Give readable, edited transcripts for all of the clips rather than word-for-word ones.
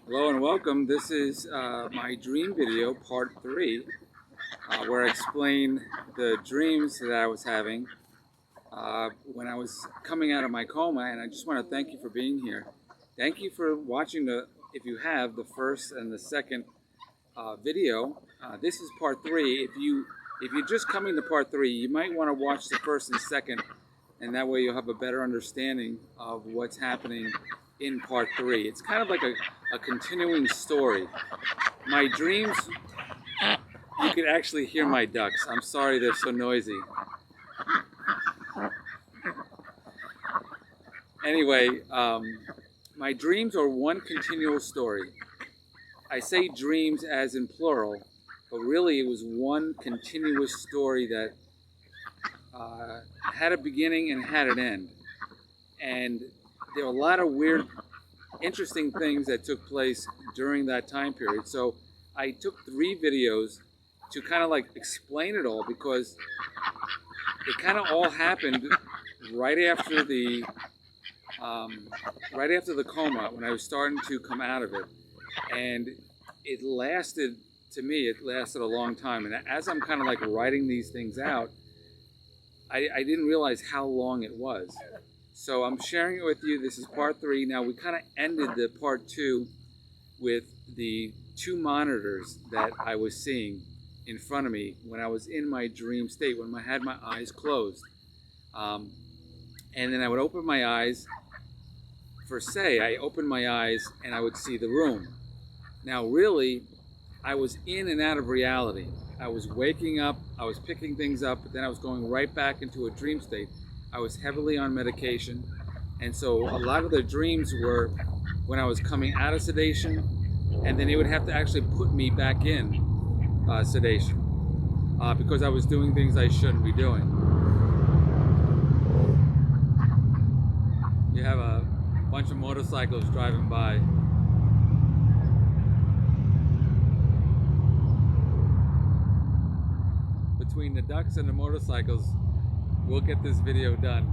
Hello and welcome. This is my dream video, part 3, where I explain the dreams that I was having when I was coming out of my coma. And I just want to thank you for being here. Thank you for watching if you have, the first and the second video. This is part 3. If you're just coming to part 3, you might want to watch the first and second, and that way you'll have a better understanding of what's happening in part 3. It's kind of like a continuing story. My dreams, you could actually hear my ducks. I'm sorry they're so noisy. Anyway, my dreams are one continual story. I say dreams as in plural, but really it was one continuous story that had a beginning and had an end. And there were a lot of weird, interesting things that took place during that time period. So I took 3 videos to kind of like explain it all, because it kind of all happened right after the coma, when I was starting to come out of it. And it lasted, to me, it lasted a long time. And as I'm kind of like writing these things out, I didn't realize how long it was. So I'm sharing it with you. This is part 3. Now, we kind of ended the part 2 with the 2 monitors that I was seeing in front of me when I was in my dream state, when I had my eyes closed. And then I would open my eyes. I opened my eyes and I would see the room. Now, really, I was in and out of reality. I was waking up, I was picking things up, but then I was going right back into a dream state. I was heavily on medication, and so a lot of the dreams were when I was coming out of sedation, and then they would have to actually put me back in sedation because I was doing things I shouldn't be doing. You have a bunch of motorcycles driving by. Between the ducks and the motorcycles, we'll get this video done.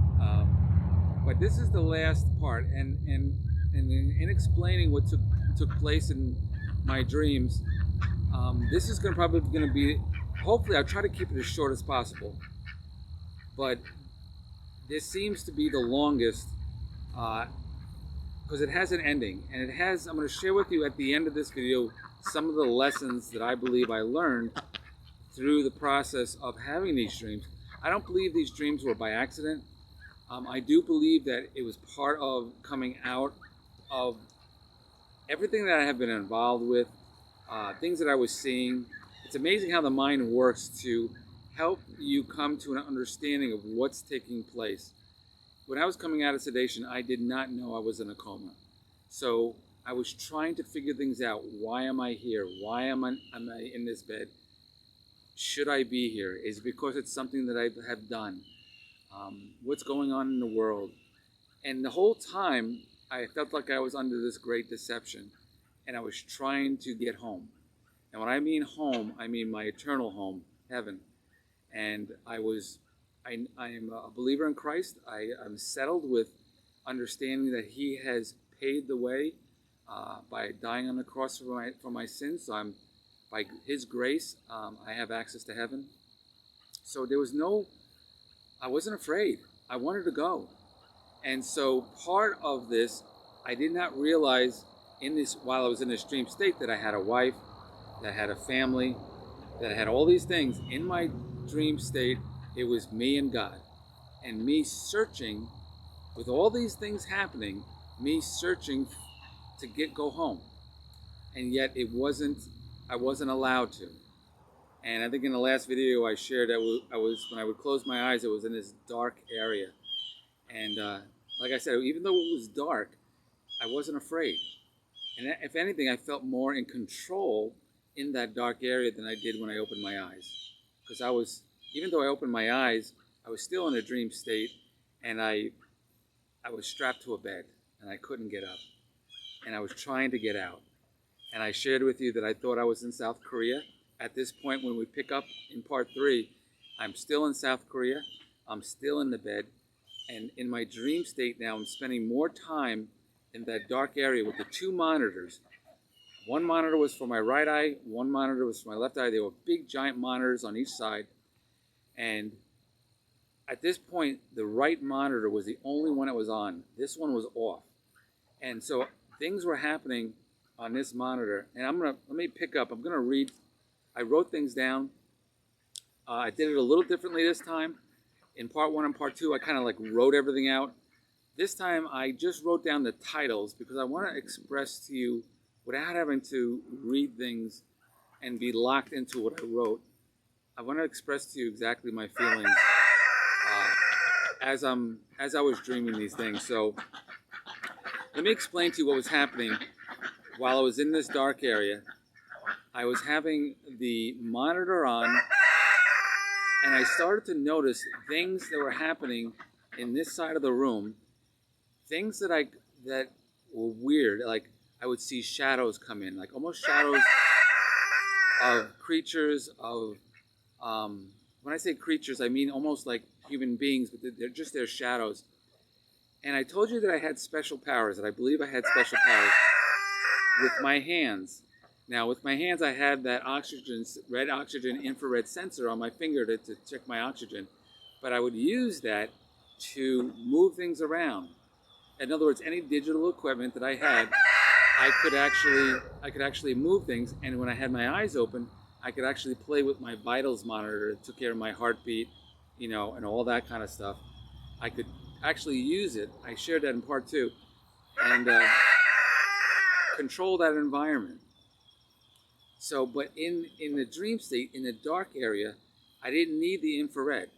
But this is the last part, and in explaining what took place in my dreams, this is probably going to be, hopefully I'll try to keep it as short as possible, but this seems to be the longest because it has an ending, and I'm going to share with you at the end of this video some of the lessons that I believe I learned through the process of having these dreams. I don't believe these dreams were by accident. I do believe that it was part of coming out of everything that I have been involved with, things that I was seeing. It's amazing how the mind works to help you come to an understanding of what's taking place. When I was coming out of sedation, I did not know I was in a coma. So I was trying to figure things out. Why am I here? Why am I in this bed? Should I be here? Is it because it's something that I have done? What's going on in the world? And the whole time, I felt like I was under this great deception, and I was trying to get home. And when I mean home, I mean my eternal home, heaven. And I am a believer in Christ. I'm settled with understanding that He has paid the way by dying on the cross for my sins. So by His grace, I have access to heaven. So I wasn't afraid. I wanted to go. And so part of this, I did not realize while I was in this dream state, that I had a wife, that I had a family, that I had all these things. In my dream state, it was me and God. And me searching, with all these things happening, me searching to go home. And yet I wasn't allowed to. And I think in the last video I shared that when I would close my eyes, it was in this dark area. And like I said, even though it was dark, I wasn't afraid. And if anything, I felt more in control in that dark area than I did when I opened my eyes. Because even though I opened my eyes, I was still in a dream state, and I was strapped to a bed, and I couldn't get up. And I was trying to get out. And I shared with you that I thought I was in South Korea. At this point, when we pick up in part 3, I'm still in South Korea. I'm still in the bed. And in my dream state now, I'm spending more time in that dark area with the 2 monitors. One monitor was for my right eye, one monitor was for my left eye. They were big, giant monitors on each side. And at this point, the right monitor was the only one that was on. This one was off. And so things were happening on this monitor. And let me pick up. I'm going to read. I wrote things down. I did it a little differently this time. In part 1 and part 2, I kind of like wrote everything out. This time, I just wrote down the titles because I want to express to you, without having to read things and be locked into what I wrote, I want to express to you exactly my feelings as I was dreaming these things. So let me explain to you what was happening while I was in this dark area. I was having the monitor on, and I started to notice things that were happening in this side of the room, things that were weird. Like I would see shadows come in, like almost shadows of creatures, of when I say creatures, I mean almost like human beings, but they're just their shadows. And I told you that I had special powers, that I believe I had special powers with my hands. Now, with my hands, I had that red oxygen infrared sensor on my finger to check my oxygen. But I would use that to move things around. In other words, any digital equipment that I had, I could actually move things. And when I had my eyes open, I could actually play with my vitals monitor. It took care of my heartbeat, and all that kind of stuff. I could actually use it. I shared that in part 2, and control that environment. So, but in the dream state, in the dark area, I didn't need the infrared.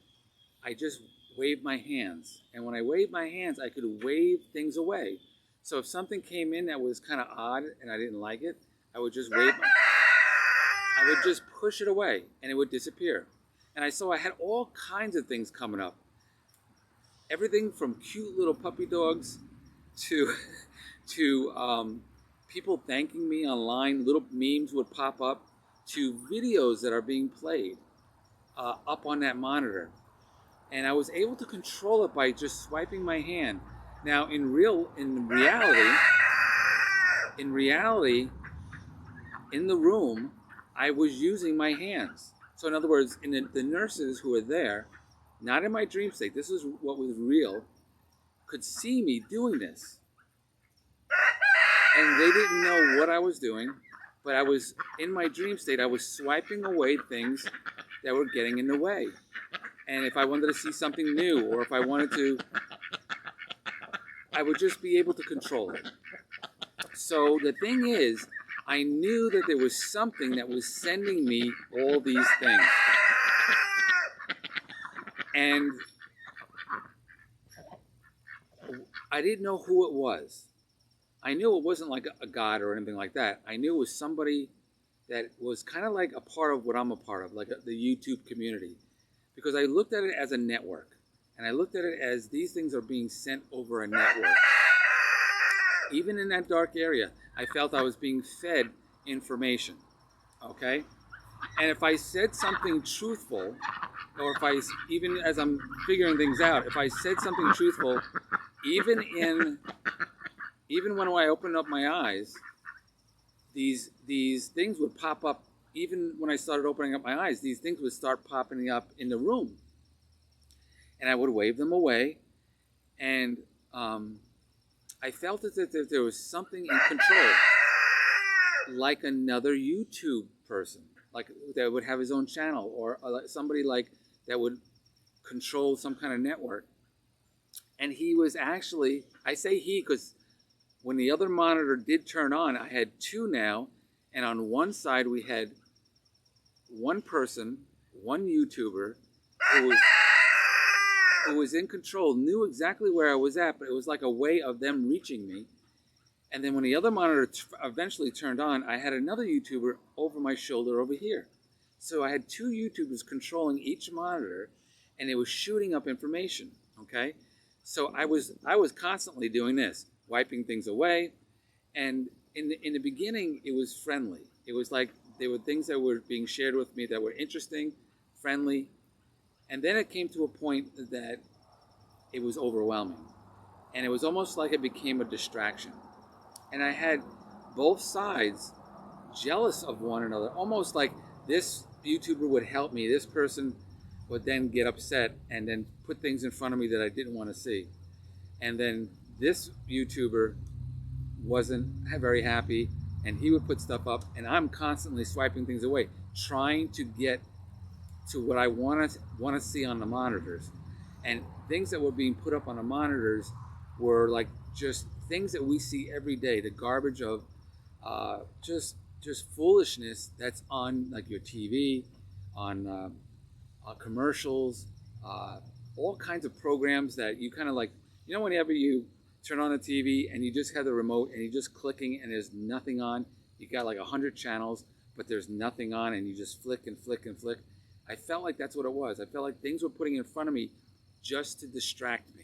I just waved my hands. And when I waved my hands, I could wave things away. So if something came in that was kind of odd and I didn't like it, I would just I would just push it away and it would disappear. And I had all kinds of things coming up. Everything from cute little puppy dogs to people thanking me online. Little memes would pop up, to videos that are being played up on that monitor. And I was able to control it by just swiping my hand. Now, in reality, in the room, I was using my hands. So in other words, the nurses who were there, not in my dream state, this is what was real, could see me doing this. And they didn't know what I was doing, but I was, in my dream state, I was swiping away things that were getting in the way. And if I wanted to see something new, or if I wanted to, I would just be able to control it. So the thing is, I knew that there was something that was sending me all these things. And I didn't know who it was. I knew it wasn't like a god or anything like that. I knew it was somebody that was kind of like a part of what I'm a part of, like the YouTube community. Because I looked at it as a network. And I looked at it as these things are being sent over a network. Even in that dark area, I felt I was being fed information. Okay? And if I said something truthful, or even as I'm figuring things out, if I said something truthful, even when I opened up my eyes, these things would pop up. Even when I started opening up my eyes, these things would start popping up in the room. And I would wave them away. And I felt as if there was something in control, like another YouTube person, like that would have his own channel, or somebody like that would control some kind of network. And he was actually, I say he because when the other monitor did turn on, I had 2 now, and on one side we had one person, one YouTuber, who was in control, knew exactly where I was at, but it was like a way of them reaching me. And then when the other monitor eventually turned on, I had another YouTuber over my shoulder over here. So I had 2 YouTubers controlling each monitor, and it was shooting up information, okay? So I was constantly doing this, wiping things away. And in the beginning, it was friendly. It was like there were things that were being shared with me that were interesting, friendly. And then it came to a point that it was overwhelming. And it was almost like it became a distraction. And I had both sides jealous of one another, almost like this YouTuber would help me, this person would then get upset and then put things in front of me that I didn't want to see. And then this YouTuber wasn't very happy and he would put stuff up and I'm constantly swiping things away, trying to get to what I want to see on the monitors. And things that were being put up on the monitors were like just things that we see every day, the garbage of just foolishness that's on like your TV, on commercials, all kinds of programs that you kind of like, whenever you turn on the TV and you just have the remote and you're just clicking and there's nothing on, you got like 100 channels, but there's nothing on and you just flick and flick and flick. I felt like that's what it was. I felt like things were putting in front of me just to distract me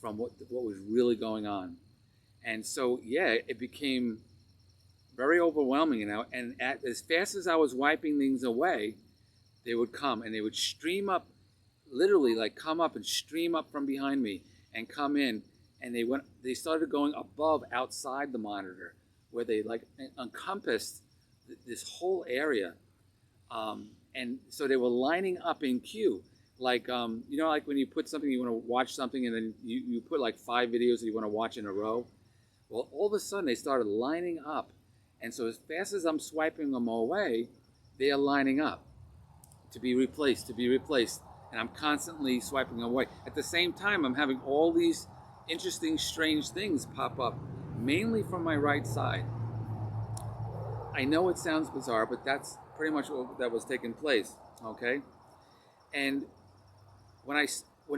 from what was really going on. And so, yeah, it became very overwhelming, and as fast as I was wiping things away, they would come and they would stream up, literally like come up and stream up from behind me and come in, and they started going above, outside the monitor, where they like encompassed this whole area, and so they were lining up in queue, like like when you put something, you want to watch something, and then you put like 5 videos that you want to watch in a row. Well, all of a sudden they started lining up, and so as fast as I'm swiping them away, they are lining up to be replaced, and I'm constantly swiping away. At the same time, I'm having all these interesting, strange things pop up, mainly from my right side. I know it sounds bizarre, but that's pretty much what that was taking place, okay? And when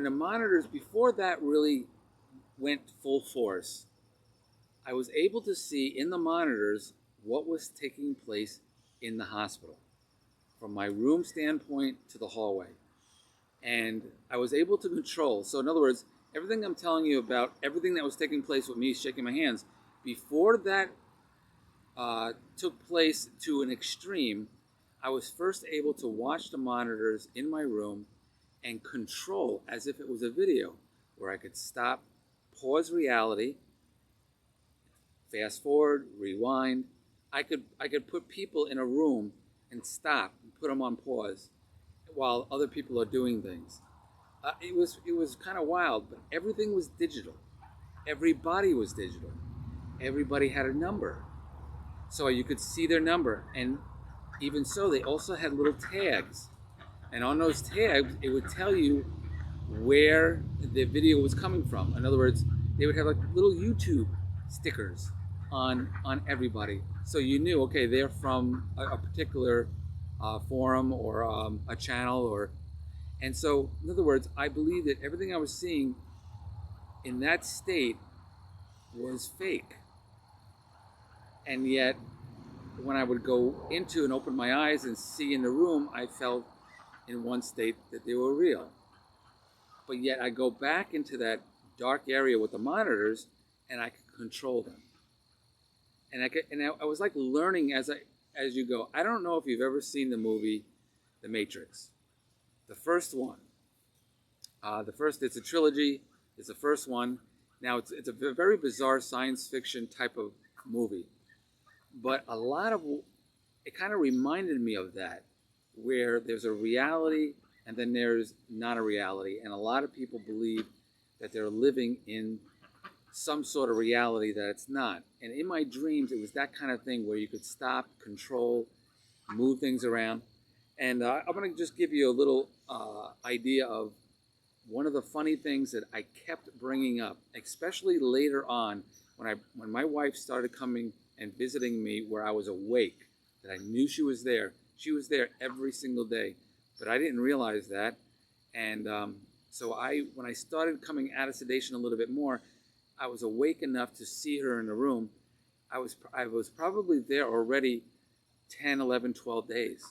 the monitors, before that really went full force, I was able to see in the monitors what was taking place in the hospital, from my room standpoint to the hallway. And I was able to control. So in other words, everything I'm telling you about, everything that was taking place with me shaking my hands, before that took place to an extreme, I was first able to watch the monitors in my room and control as if it was a video, where I could stop, pause reality, fast forward, rewind. I could put people in a room and stop and put them on pause while other people are doing things. It was kind of wild, but everything was digital. Everybody was digital. Everybody had a number, so you could see their number. And even so, they also had little tags, and on those tags, it would tell you where the video was coming from. In other words, they would have like little YouTube stickers on everybody, so you knew, okay, they're from a particular forum or a channel, and so in other words, I believe that everything I was seeing in that state was fake, and yet when I would go into and open my eyes and see in the room, I felt in one state that they were real. But yet I go back into that dark area with the monitors and I could control them. And I was like learning as you go. I don't know if you've ever seen the movie The Matrix. The first one. It's a trilogy. It's the first one. Now it's a very bizarre science fiction type of movie. But it kind of reminded me of that, where there's a reality and then there's not a reality. And a lot of people believe that they're living in some sort of reality that it's not. And in my dreams, it was that kind of thing where you could stop, control, move things around. And I'm going to just give you a little idea of one of the funny things that I kept bringing up, especially later on when my wife started coming and visiting me where I was awake, that I knew she was there. She was there every single day, but I didn't realize that. And so when I started coming out of sedation a little bit more, I was awake enough to see her in the room. I was probably there already 10, 11, 12 days.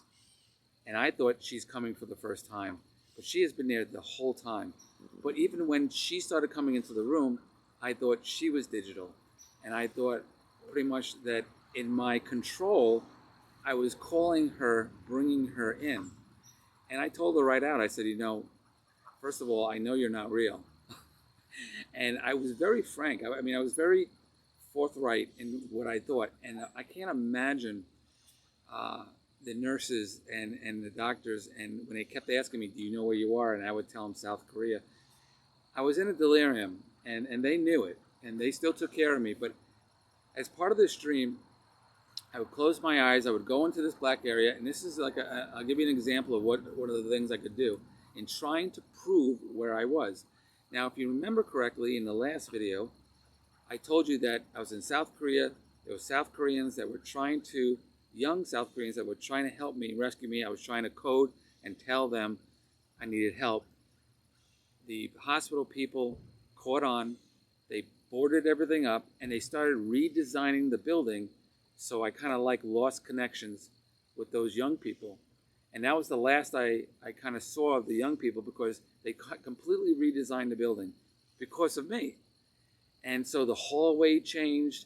And I thought she's coming for the first time, but she has been there the whole time. But even when she started coming into the room, I thought she was digital. And I thought pretty much that in my control, I was calling her, bringing her in. And I told her right out, I said, first of all, I know you're not real. And I was very frank. I was very forthright in what I thought. And I can't imagine uh, the nurses and the doctors, and when they kept asking me, "Do you know where you are?" and I would tell them South Korea, I was in a delirium, and they knew it, and they still took care of me. But as part of this dream, I would close my eyes, I would go into this black area, and this is like I'll give you an example of what are the things I could do in trying to prove where I was. Now, if you remember correctly, in the last video, I told you that I was in South Korea. There were South Koreans that were trying to, young South Koreans that were trying to help me, rescue me. I was trying to code and tell them I needed help. The hospital people caught on. They boarded everything up, and they started redesigning the building. So I kind of like lost connections with those young people. And that was the last I kind of saw of the young people, because they completely redesigned the building because of me. And so the hallway changed,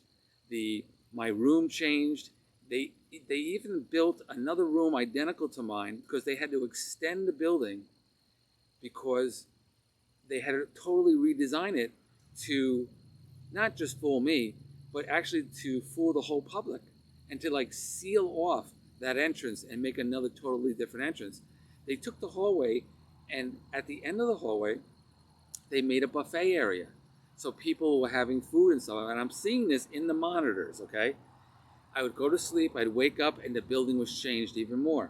my room changed. They even built another room identical to mine because they had to extend the building, because they had to totally redesign it to not just fool me, but actually to fool the whole public, and to like seal off that entrance and make another totally different entrance. They took the hallway, and at the end of the hallway, they made a buffet area. So people were having food and stuff, and I'm seeing this in the monitors, okay? I would go to sleep, I'd wake up, and the building was changed even more.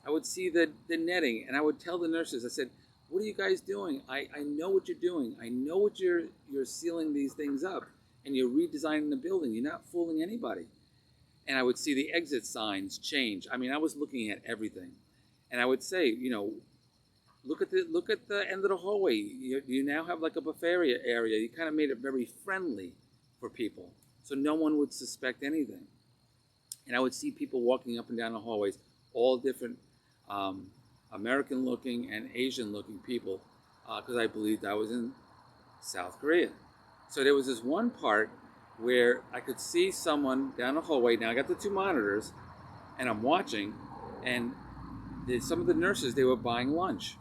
I would see the netting, and I would tell the nurses, I said, "What are you guys doing? I know what you're doing. I know what you're sealing these things up, and you're redesigning the building. You're not fooling anybody." And I would see the exit signs change. I mean, I was looking at everything. And I would say, look at the end of the hallway. You now have like a buffet area. You kind of made it very friendly for people, so no one would suspect anything. And I would see people walking up and down the hallways, all different American-looking and Asian-looking people, because I believed I was in South Korea. So there was this one part where I could see someone down the hallway. Now I got the two monitors, and I'm watching, and some of the nurses, they were buying lunch.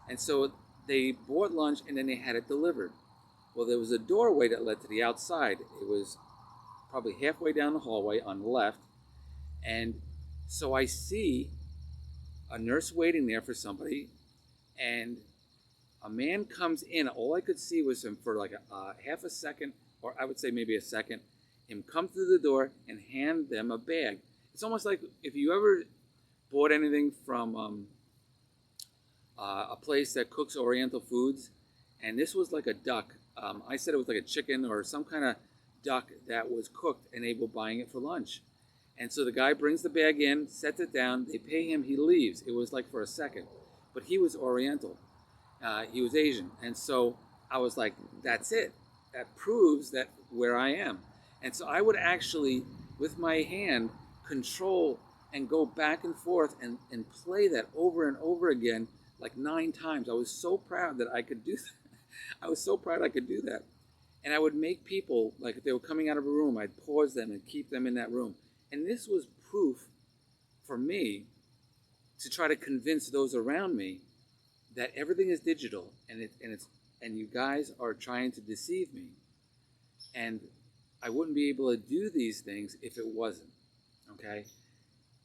And so they bought lunch, and then they had it delivered. Well, there was a doorway that led to the outside. It was probably halfway down the hallway on the left. And so I see a nurse waiting there for somebody, and a man comes in. All I could see was him for like a half a second, or I would say maybe a second, him come through the door and hand them a bag. It's almost like if you ever bought anything from a place that cooks Oriental foods, and this was like a duck. I said it was like a chicken or some kind of duck that was cooked, and they were buying it for lunch. And so the guy brings the bag in, sets it down, they pay him, he leaves. It was like for a second. But he was Oriental. He was Asian. And so I was like, that's it. That proves that where I am. And so I would actually, with my hand, control and go back and forth and play that over and over again, like 9 times. I was so proud that I could do that. I was so proud I could do that. And I would make people, like if they were coming out of a room, I'd pause them and keep them in that room. And this was proof for me to try to convince those around me that everything is digital, and you guys are trying to deceive me. And I wouldn't be able to do these things if it wasn't. Okay?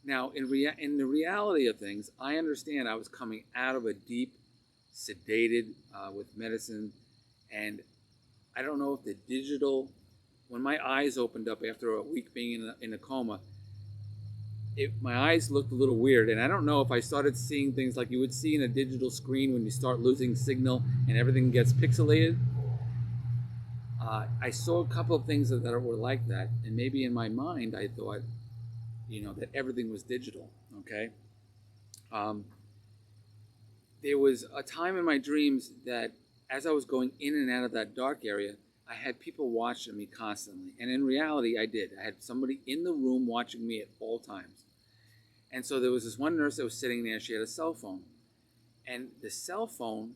Now, in the reality of things, I understand I was coming out of a deep, sedated with medicine, and I don't know if the digital, when my eyes opened up after a week being in a coma, my eyes looked a little weird, and I don't know if I started seeing things like you would see in a digital screen when you start losing signal and everything gets pixelated. I saw a couple of things that were like that, and maybe in my mind I thought, that everything was digital, okay? There was a time in my dreams that as I was going in and out of that dark area, I had people watching me constantly. And in reality, I did. I had somebody in the room watching me at all times. And so there was this one nurse that was sitting there. She had a cell phone. And the cell phone,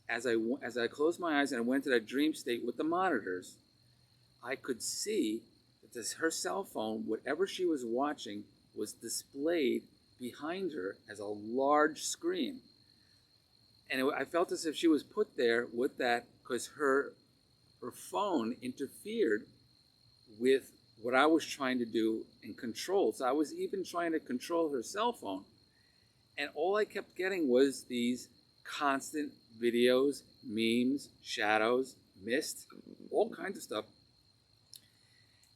as I closed my eyes and I went to that dream state with the monitors, I could see that her cell phone, whatever she was watching, was displayed behind her as a large screen. And I felt as if she was put there with that because her phone interfered with what I was trying to do and control. So I was even trying to control her cell phone. And all I kept getting was these constant videos, memes, shadows, mist, all kinds of stuff.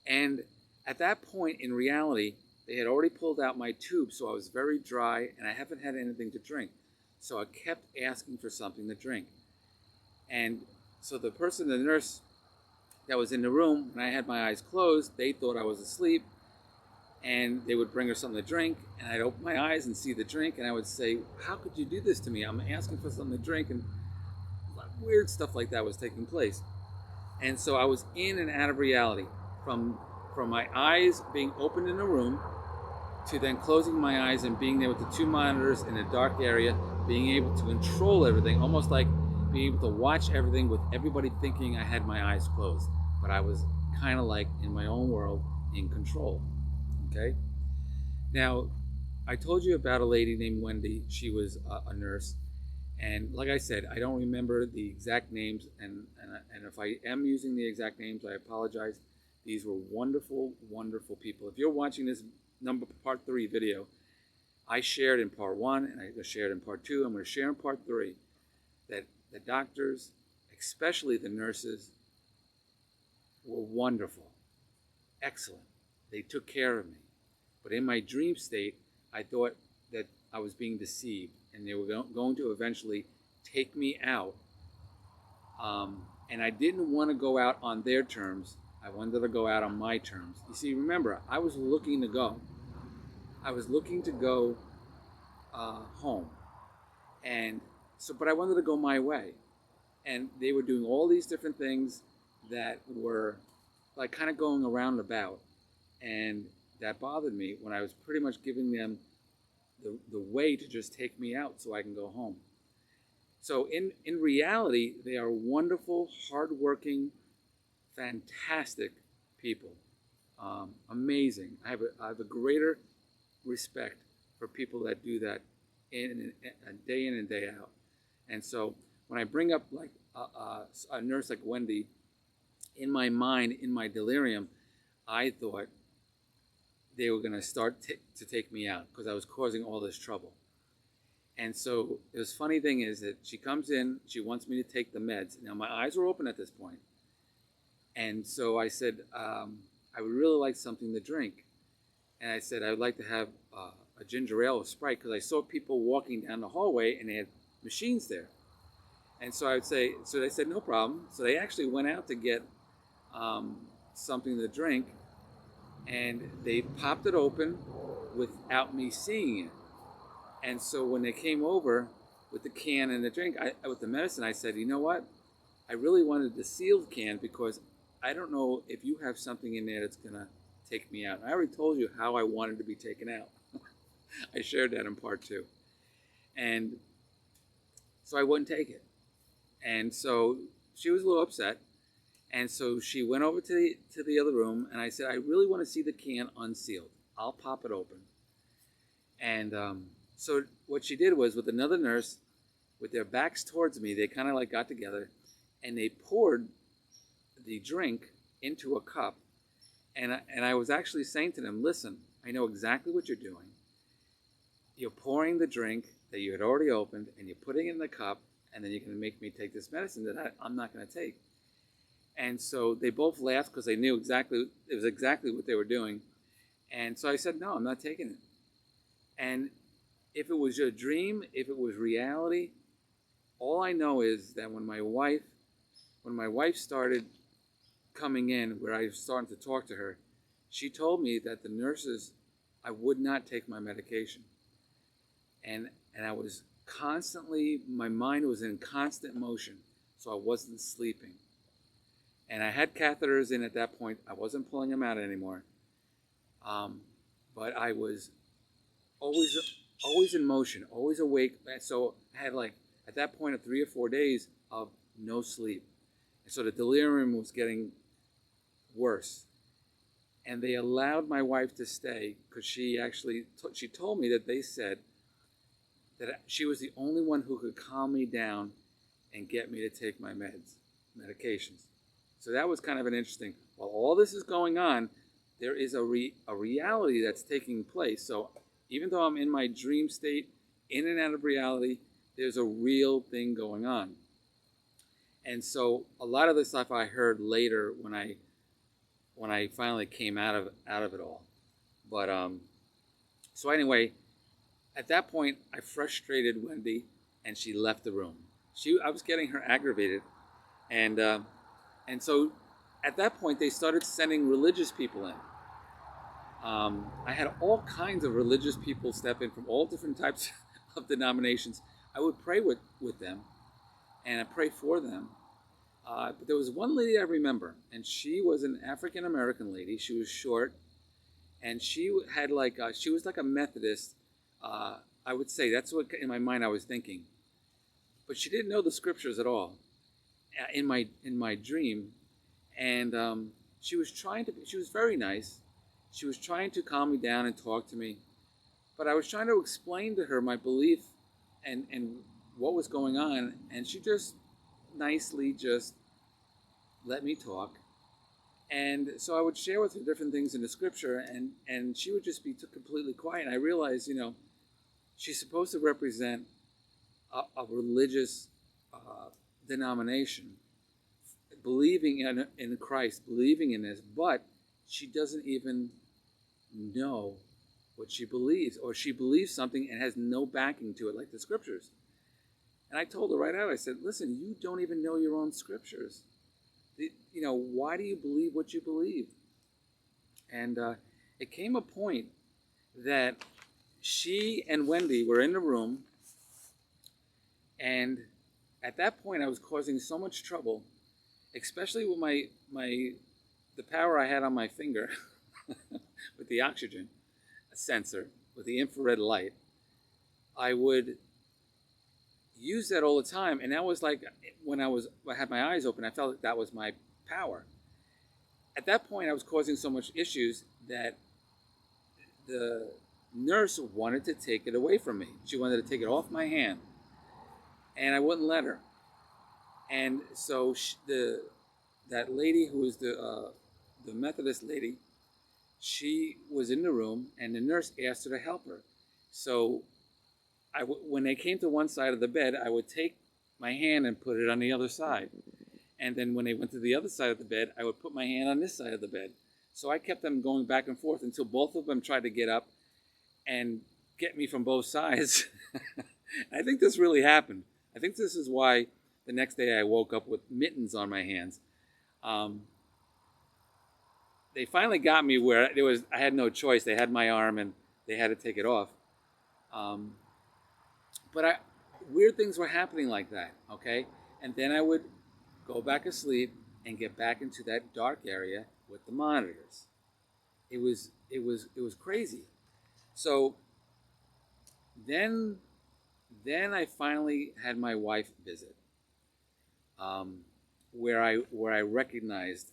And at that point, in reality, they had already pulled out my tube, so I was very dry, and I haven't had anything to drink. So I kept asking for something to drink. And so the person, the nurse that was in the room, when I had my eyes closed, they thought I was asleep, and they would bring her something to drink, and I'd open my eyes and see the drink, and I would say, how could you do this to me? I'm asking for something to drink, and weird stuff like that was taking place. And so I was in and out of reality, from my eyes being opened in the room to then closing my eyes and being there with the two monitors in a dark area, being able to control everything, almost like being able to watch everything with everybody thinking I had my eyes closed. But I was kind of like in my own world, in control. Okay? Now, I told you about a lady named Wendy. She was a nurse. And like I said, I don't remember the exact names. And if I am using the exact names, I apologize. These were wonderful, wonderful people. If you're watching this part 3 video, I shared in part 1 and I shared in part 2. I'm going to share in part 3 that the doctors, especially the nurses, were wonderful, excellent. They took care of me. But in my dream state, I thought that I was being deceived and they were going to eventually take me out. And I didn't want to go out on their terms. I wanted to go out on my terms. You see, remember, I was looking to go. I was looking to go home. And so, but I wanted to go my way. And they were doing all these different things that were like kind of going around and about. And that bothered me when I was pretty much giving them the way to just take me out so I can go home. So in reality, they are wonderful, hardworking, fantastic people. Amazing. I have a greater respect for people that do that day in and day out. And so when I bring up like a nurse like Wendy, in my mind, in my delirium, I thought they were going to start to take me out because I was causing all this trouble. And so the funny thing is that she comes in, she wants me to take the meds. Now my eyes were open at this point. And so I said, I would really like something to drink. And I said, I would like to have a ginger ale or Sprite because I saw people walking down the hallway and they had machines there. And so I would say, so they said, no problem. So they actually went out to get something to drink and they popped it open without me seeing it. And so when they came over with the can and the drink, with the medicine, I said, you know what? I really wanted the sealed can because I don't know if you have something in there that's going to take me out. I already told you how I wanted to be taken out. I shared that in part 2. And so I wouldn't take it. And so she was a little upset. And so she went over to the other room, and I said, I really want to see the can unsealed. I'll pop it open. And so what she did was, with another nurse, with their backs towards me, they kind of like got together, and they poured the drink into a cup. And I was actually saying to them, listen, I know exactly what you're doing. You're pouring the drink that you had already opened, and you're putting it in the cup, and then you're going to make me take this medicine that I'm not going to take. And so they both laughed because they knew it was exactly what they were doing. And so I said, no, I'm not taking it. And if it was a dream, if it was reality, all I know is that when my wife started coming in, where I was starting to talk to her, she told me that the nurses, I would not take my medication. And I was constantly, my mind was in constant motion, so I wasn't sleeping. And I had catheters in at that point. I wasn't pulling them out anymore. But I was always in motion, always awake. So I had like, at that point, 3 or 4 days of no sleep. And so the delirium was getting worse. And they allowed my wife to stay because she actually, she told me that they said that she was the only one who could calm me down and get me to take my medications. So that was kind of an interesting, while all this is going on, there is a reality that's taking place. So even though I'm in my dream state, in and out of reality, there's a real thing going on. And so a lot of the stuff I heard later when I finally came out of it all. But so anyway, at that point I frustrated Wendy, and she left the room. I was getting her aggravated, and so at that point they started sending religious people in. I had all kinds of religious people step in from all different types of denominations. I would pray with them, and I pray for them. But there was one lady I remember, and she was an African American lady. She was short, and she had she was like a Methodist. I would say that's what in my mind I was thinking. But she didn't know the scriptures at all. In my dream, and she was very nice. She was trying to calm me down and talk to me, but I was trying to explain to her my belief and what was going on, and she just nicely just let me talk. And so I would share with her different things in the scripture, and she would just be completely quiet. And I realized, she's supposed to represent a religious denomination, believing in Christ, believing in this, but she doesn't even know what she believes, or she believes something and has no backing to it, like the scriptures. And I told her right out, I said, listen, you don't even know your own scriptures. Why do you believe what you believe? And it came a point that she and Wendy were in the room, and at that point I was causing so much trouble, especially with the power I had on my finger with the oxygen sensor, with the infrared light. I would use that all the time, and that was like when I had my eyes open, I felt like that was my power. At that point I was causing so much issues that the nurse wanted to take it away from me. She wanted to take it off my hand, and I wouldn't let her. And so that lady who was the Methodist lady, she was in the room, and the nurse asked her to help her. So when they came to one side of the bed, I would take my hand and put it on the other side. And then when they went to the other side of the bed, I would put my hand on this side of the bed. So I kept them going back and forth until both of them tried to get up and get me from both sides. I think this really happened. I think this is why the next day I woke up with mittens on my hands. They finally got me where I had no choice. They had my arm and they had to take it off. But weird things were happening like that, okay? And then I would go back asleep and get back into that dark area with the monitors. It was crazy. So then I finally had my wife visit, where I recognized.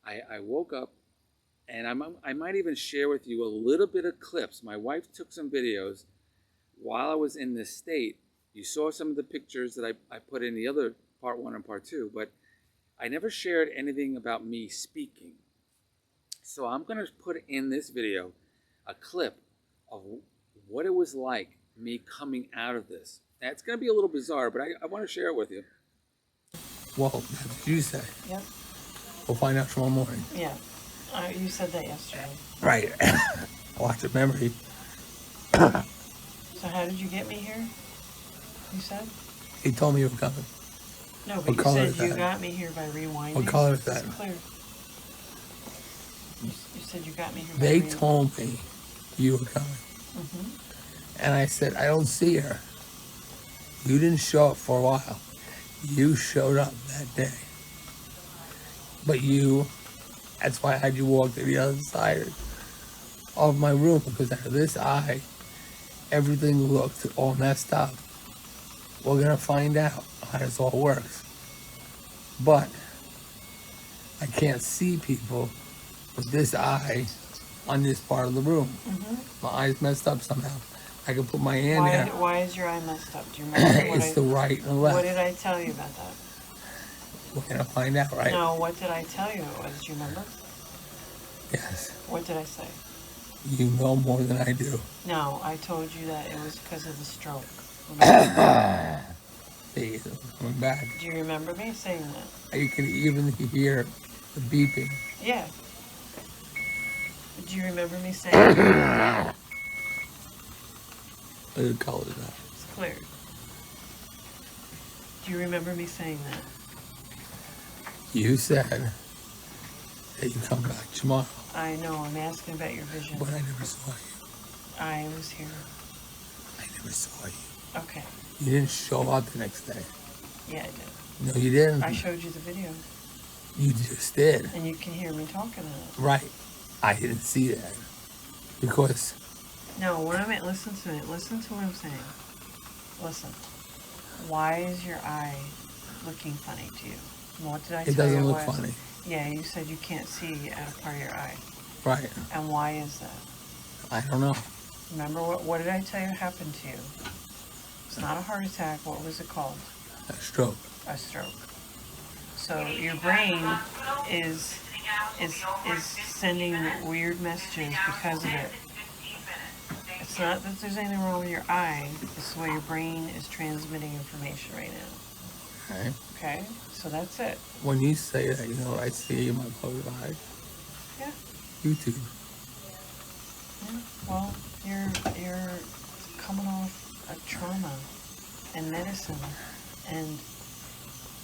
I woke up, and I might even share with you a little bit of clips. My wife took some videos while I was in this state. You saw some of the pictures that I put in the other part 1 and part 2, but I never shared anything about me speaking. So I'm going to put in this video a clip of what it was like me coming out of this. Now, it's going to be a little bizarre, but I want to share it with you. Well, that's what you said. Yep. We'll find out tomorrow morning. Yeah. You said that yesterday. Right. Watch the memory. So how did you get me here? You said? He told me you were coming. No, but you said you got me here by rewinding. What color is that? It's clear. You said you got me here by They rewinding. told me you were coming. Mm-hmm. And I said, I don't see her. You didn't show up for a while. You showed up that day. But that's why I had you walk to the other side of my room, because out of this eye, everything looked all messed up. We're going to find out how this all works. But I can't see people with this eye on this part of the room. Mm-hmm. My eye's messed up somehow. I can put my hand there. Why is your eye messed up? Do you remember It's the right and the left. What did I tell you about that? We're going to find out, right? No, what did I tell you it was? Do you remember? Yes. What did I say? You know more than I do. No, I told you that it was because of the stroke. Remember? See, it's coming back. Do you remember me saying that? You can even hear the beeping. Yeah. Do you remember me saying that? What color is that? It's clear. Do you remember me saying that? You said that you come back tomorrow, I know, I'm asking about your vision. but I never saw you. I was here. I never saw you. Okay. You didn't show up the next day. Yeah, I did. No, you didn't. I showed you the video. You just did. And you can hear me talking about it. Right. I didn't see that. Because No, what I meant, listen to me. Listen to what I'm saying. Listen. Why is your eye looking funny to you? What did I tell it you? doesn't look was? funny. Yeah, you said you can't see out of part of your eye. Right. And why is that? I don't know. Remember, what did I tell you happened to you? It's not a heart attack. What was it called? A stroke. A stroke. So your brain is sending weird messages because of it. It's not that there's anything wrong with your eye. It's the way your brain is transmitting information right now. Right. Okay? So that's it. When you say that, you know what I see in my public eye? Yeah. YouTube. Yeah. Well, you're coming off a trauma and medicine, and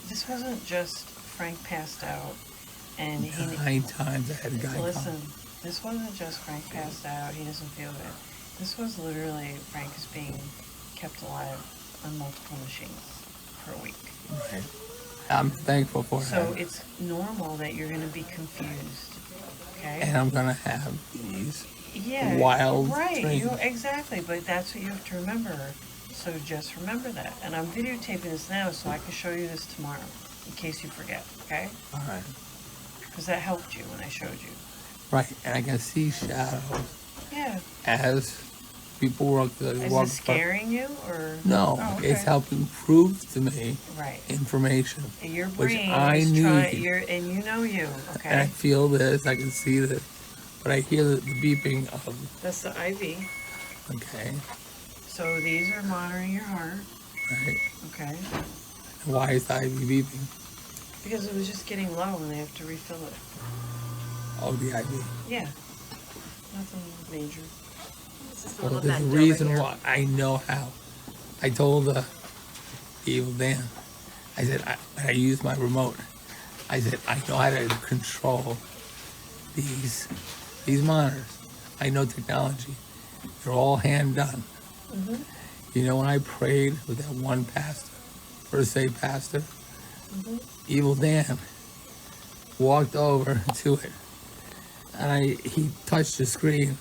this wasn't just Frank passed out and he 9 times I had a guy listen. come. This wasn't just Frank passed out. He doesn't feel good. This was literally Frank is being kept alive on multiple machines for a week. Right. I'm thankful for So that. it's normal that you're going to be confused. Okay. And I'm going to have these Yeah, wild right. dreams. Exactly, but that's what you have to remember. So just remember that. And I'm videotaping this now so I can show you this tomorrow in case you forget, okay? All right. Because that helped you when I showed you. Right. And I can see shadows Yeah. as people walk the Is walk. it scaring you or? No, Oh, okay. it's helping prove to me Right. information. And your Which brain I is need. trying, and you know you, And I okay? feel this, I can see this, but I hear the beeping of, That's the IV. okay, So these are monitoring your heart, right? okay? And why is the IV beeping? Because it was just getting low and they have to refill it. Oh, the IV. Yeah. Nothing major. Well, there's a reason why I know how. I told the evil Dan, I said, I use my remote. I said, I know how to control these monitors. I know technology. They're all hand done. Mm-hmm. You know, when I prayed with that one pastor, first aid pastor, Mm-hmm. Evil Dan walked over to it, and he touched the screen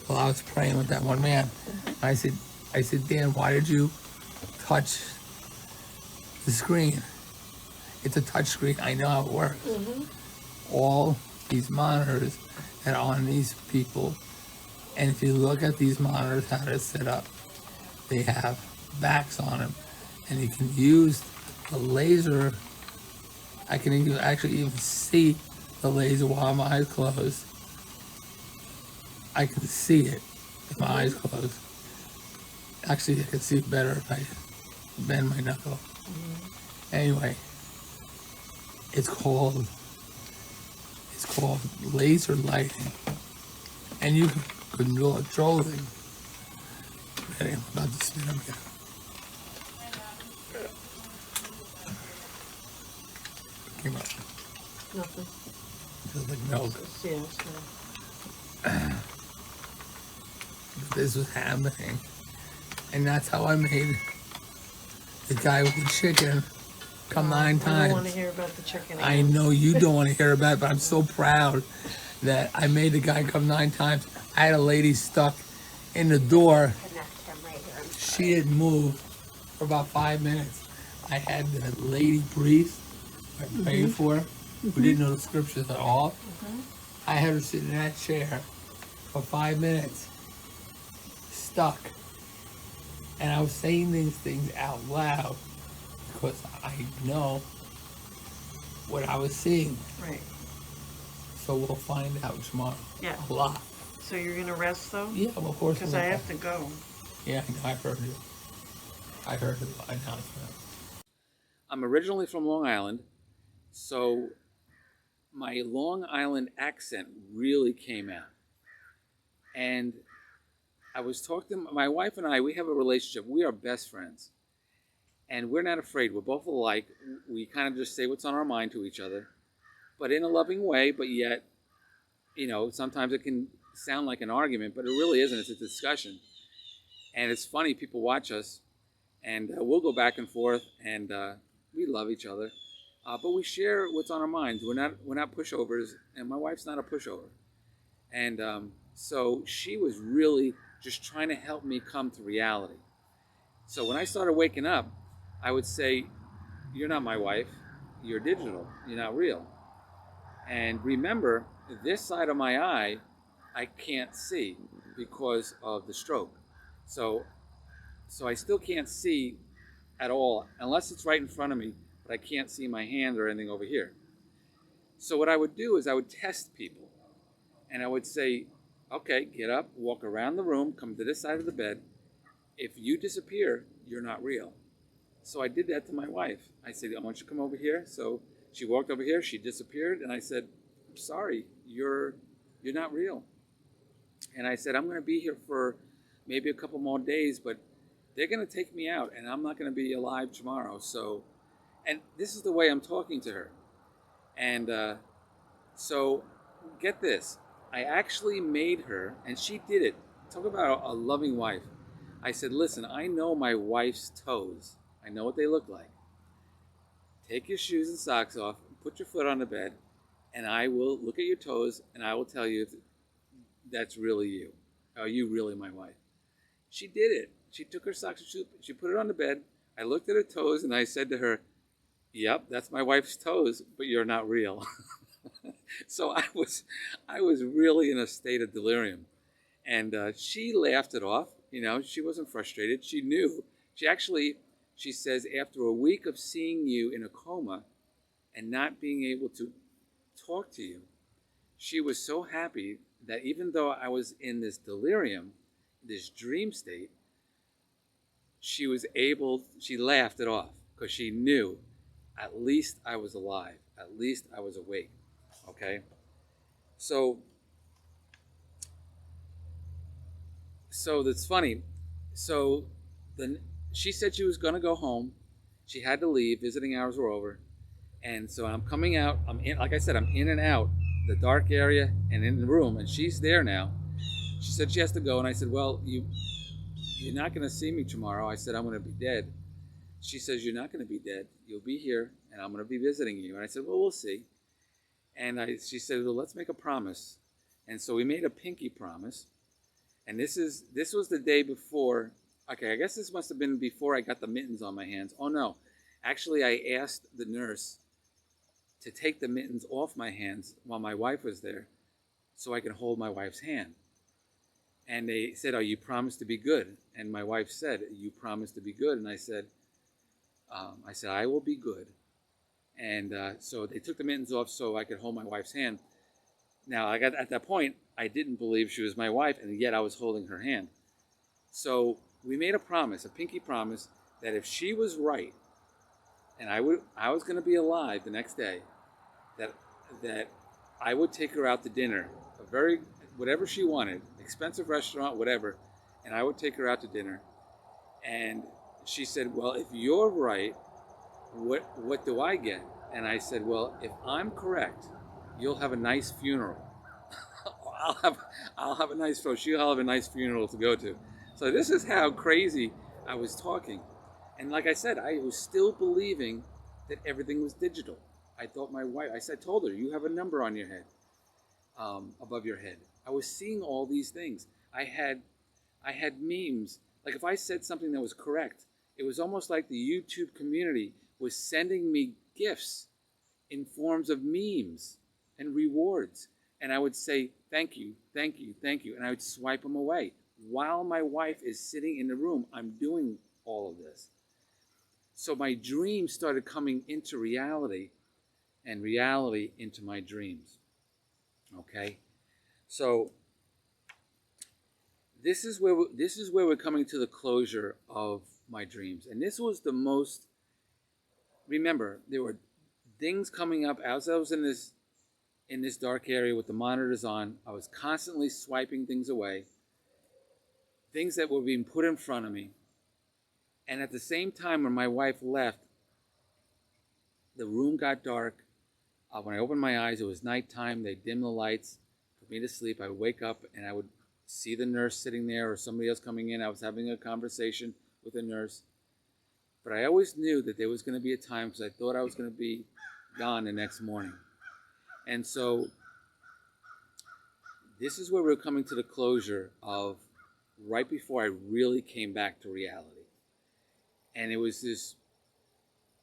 while I was praying with that one man. Mm-hmm. I said, Dan, why did you touch the screen? It's a touch screen. I know how it works. Mm-hmm. All these monitors that are on these people, and if you look at these monitors, how they're set up, they have backs on them, and you can use the laser. I can actually even see the laser while my eyes closed. I can see it if my eyes closed. Actually, I can see it better if I bend my knuckle. Mm-hmm. Anyway, it's called laser lighting, and you can control it. Anyway, I'm about to spin them again. Came up. Nothing. Feels like milk. Yeah, so. This was happening, and that's how I made the guy with the chicken come 9 I don't want times. to hear about the chicken. I again. know you don't want to hear about it, but I'm so proud that I made the guy come 9 times. I had a lady stuck in the door. She didn't move for about 5 minutes. I had the lady priest I prayed for, who didn't know the scriptures at all. I had her sit in that chair for 5 minutes, stuck. And I was saying these things out loud because I know what I was seeing. Right. So we'll find out tomorrow. Yeah. A lot. So you're gonna rest though? Yeah, well, of course. Because I have to go. Yeah, I heard it. I heard the announcement. I'm originally from Long Island, so my Long Island accent really came out. And I was talking to my wife and I, we have a relationship. We are best friends. And we're not afraid. We're both alike. We kind of just say what's on our mind to each other, but in a loving way, but yet, sometimes it can sound like an argument, but it really isn't. It's a discussion. And it's funny, people watch us, and we'll go back and forth, and we love each other. But we share what's on our minds. We're not pushovers, and my wife's not a pushover. And so she was really just trying to help me come to reality. So when I started waking up, I would say, you're not my wife, you're digital, you're not real. And remember, this side of my eye, I can't see because of the stroke. So I still can't see at all, unless it's right in front of me, but I can't see my hand or anything over here. So what I would do is I would test people. And I would say, okay, get up, walk around the room, come to this side of the bed. If you disappear, you're not real. So I did that to my wife. I said, I want you to come over here. So she walked over here, she disappeared, and I said, I'm sorry, you're not real. And I said, I'm going to be here for maybe a couple more days, but they're going to take me out, and I'm not going to be alive tomorrow. So, and this is the way I'm talking to her. And so get this. I actually made her, and she did it. Talk about a loving wife. I said, listen, I know my wife's toes. I know what they look like. Take your shoes and socks off, put your foot on the bed, and I will look at your toes, and I will tell you if that's really you. Are you really my wife? She did it. She took her socks and she put it on the bed. I looked at her toes, and I said to her, yep, that's my wife's toes, but you're not real. So I was really in a state of delirium. And she laughed it off. She wasn't frustrated. She knew. She says, after a week of seeing you in a coma and not being able to talk to you, she was so happy that even though I was in this delirium, this dream state, she laughed it off because she knew at least I was alive. At least I was awake. Okay? So that's funny. So then she said she was going to go home. She had to leave. Visiting hours were over. And so I'm coming out. Like I said, I'm in and out the dark area and in the room. And she's there now. She said she has to go. And I said, well, you're not going to see me tomorrow. I said, I'm going to be dead. She says, you're not going to be dead. You'll be here, and I'm going to be visiting you. And I said, well, we'll see. And she said, well, let's make a promise. And so we made a pinky promise. And this was the day before. Okay, I guess this must have been before I got the mittens on my hands. Oh, no. Actually, I asked the nurse to take the mittens off my hands while my wife was there so I could hold my wife's hand. And they said, oh, you promised to be good. And my wife said, you promised to be good. And I said, I will be good. And so they took the mittens off so I could hold my wife's hand. Now, at that point, I didn't believe she was my wife, and yet I was holding her hand. So we made a promise, a pinky promise, that if she was right, and I was going to be alive the next day, that I would take her out to dinner, whatever she wanted, expensive restaurant, whatever, and I would take her out to dinner. And she said, well, if you're right, what do I get? And I said, well, if I'm correct, you'll have a nice funeral. I'll have a nice funeral. She'll have a nice funeral to go to. So this is how crazy I was talking. And like I said, I was still believing that everything was digital. I thought my wife, told her, you have a number on your head, above your head. I was seeing all these things. I had memes. Like if I said something that was correct, it was almost like the YouTube community was sending me gifts in forms of memes and rewards. And I would say, thank you, thank you, thank you. And I would swipe them away. While my wife is sitting in the room, I'm doing all of this. So my dreams started coming into reality, and reality into my dreams. Okay, so this is where we're coming to the closure of my dreams, and this was the most. Remember, there were things coming up as I was in this dark area with the monitors on. I was constantly swiping things away, things that were being put in front of me, and at the same time, when my wife left, the room got dark. When I opened my eyes, it was nighttime. They dimmed the lights, put me to sleep. I would wake up and I would see the nurse sitting there or somebody else coming in. I was having a conversation with a nurse. But I always knew that there was going to be a time because I thought I was going to be gone the next morning. And so this is where we're coming to the closure of right before I really came back to reality. And it was this,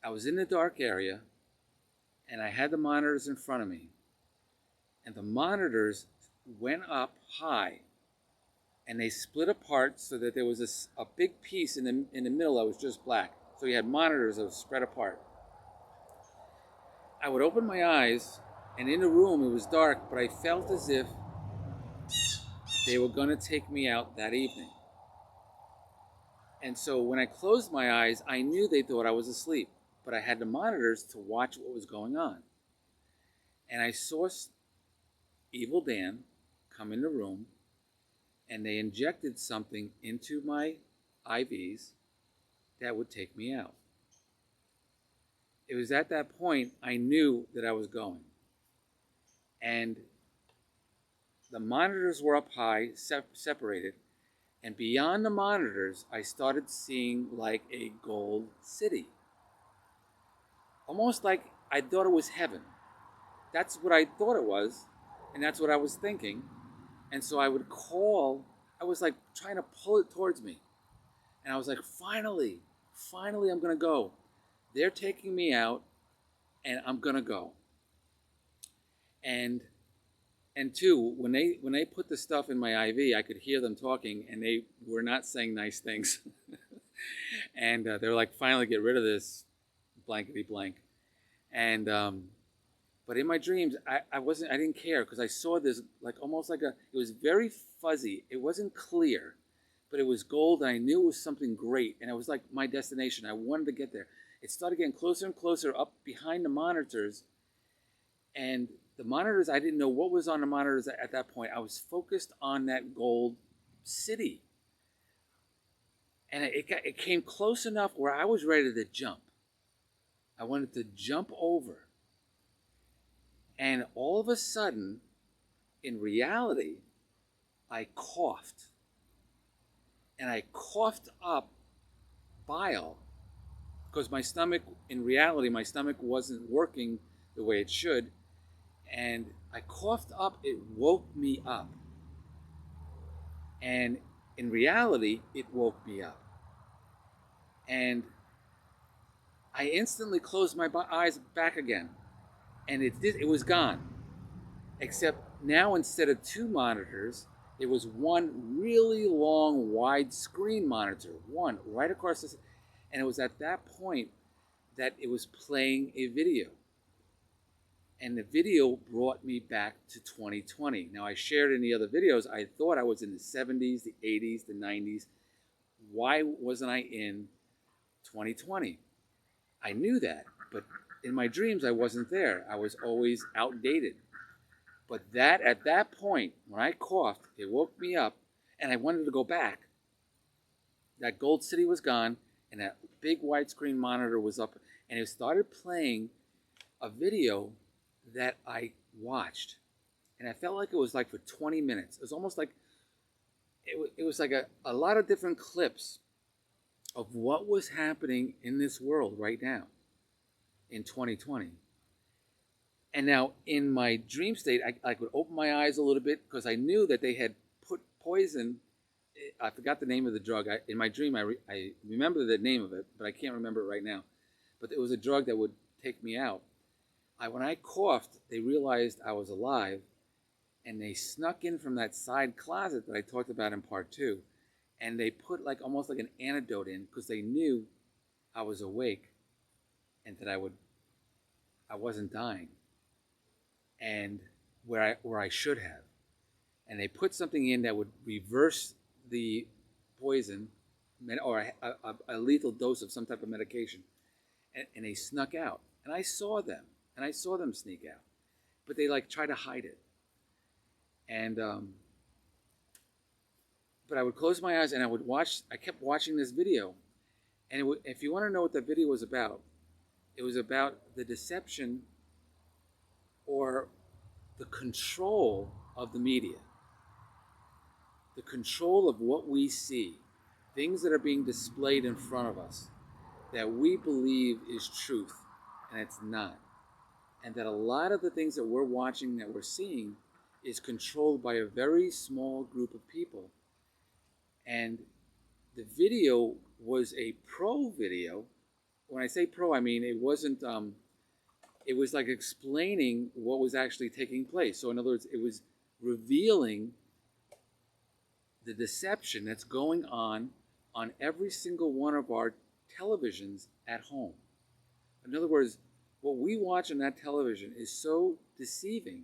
I was in the dark area and I had the monitors in front of me. And the monitors went up high and they split apart so that there was a big piece in the middle that was just black. So you had monitors that were spread apart. I would open my eyes, and in the room it was dark, but I felt as if they were going to take me out that evening. And so when I closed my eyes, I knew they thought I was asleep, but I had the monitors to watch what was going on. And I saw Evil Dan come in the room, and they injected something into my IVs that would take me out. It was at that point I knew that I was going. And the monitors were up high, separated, and beyond the monitors, I started seeing like a gold city. Almost like I thought it was heaven. That's what I thought it was, and that's what I was thinking. And so I would call, I was like trying to pull it towards me. And I was like, finally, I'm going to go. They're taking me out, and I'm going to go. And two, when they put the stuff in my IV, I could hear them talking, and they were not saying nice things. And they were like, finally, get rid of this blankety blank. And but in my dreams, I didn't care because I saw this like almost like it was very fuzzy. It wasn't clear, but it was gold, and I knew it was something great, and it was like my destination. I wanted to get there. It started getting closer and closer up behind the monitors, and the monitors, I didn't know what was on the monitors at that point. I was focused on that gold city. And it came close enough where I was ready to jump. I wanted to jump over. And all of a sudden, in reality, I coughed. And I coughed up bile because my stomach, in reality, my stomach wasn't working the way it should. And I coughed up, it woke me up. And in reality, it woke me up. And I instantly closed my eyes back again. And it was gone. Except now instead of two monitors, it was one really long, wide screen monitor. One right across the... And it was at that point that it was playing a video. And the video brought me back to 2020. Now, I shared in the other videos, I thought I was in the 70s, the 80s, the 90s. Why wasn't I in 2020? I knew that, but in my dreams, I wasn't there. I was always outdated. But at that point, when I coughed, it woke me up, and I wanted to go back. That gold city was gone, and that big widescreen monitor was up, and it started playing a video that I watched, and I felt like it was like for 20 minutes. It was almost like it was like a lot of different clips of what was happening in this world right now in 2020. And now in my dream state, I could open my eyes a little bit because I knew that they had put poison. I forgot the name of the drug. In my dream, I remember the name of it, but I can't remember it right now. But it was a drug that would take me out. When I coughed, they realized I was alive, and they snuck in from that side closet that I talked about in part 2, and they put like almost like an antidote in because they knew I was awake and that I wasn't dying. And where I should have. And they put something in that would reverse the poison or a lethal dose of some type of medication. And they snuck out. And I saw them. And I saw them sneak out. But they like try to hide it. And but I would close my eyes and I kept watching this video. And if you want to know what that video was about, it was about the deception or the control of the media. The control of what we see, things that are being displayed in front of us that we believe is truth, and it's not. And that a lot of the things that we're watching, that we're seeing, is controlled by a very small group of people. And the video was a pro video. When I say pro, I mean it wasn't, it was like explaining what was actually taking place. So in other words, it was revealing the deception that's going on every single one of our televisions at home. In other words, what we watch on that television is so deceiving,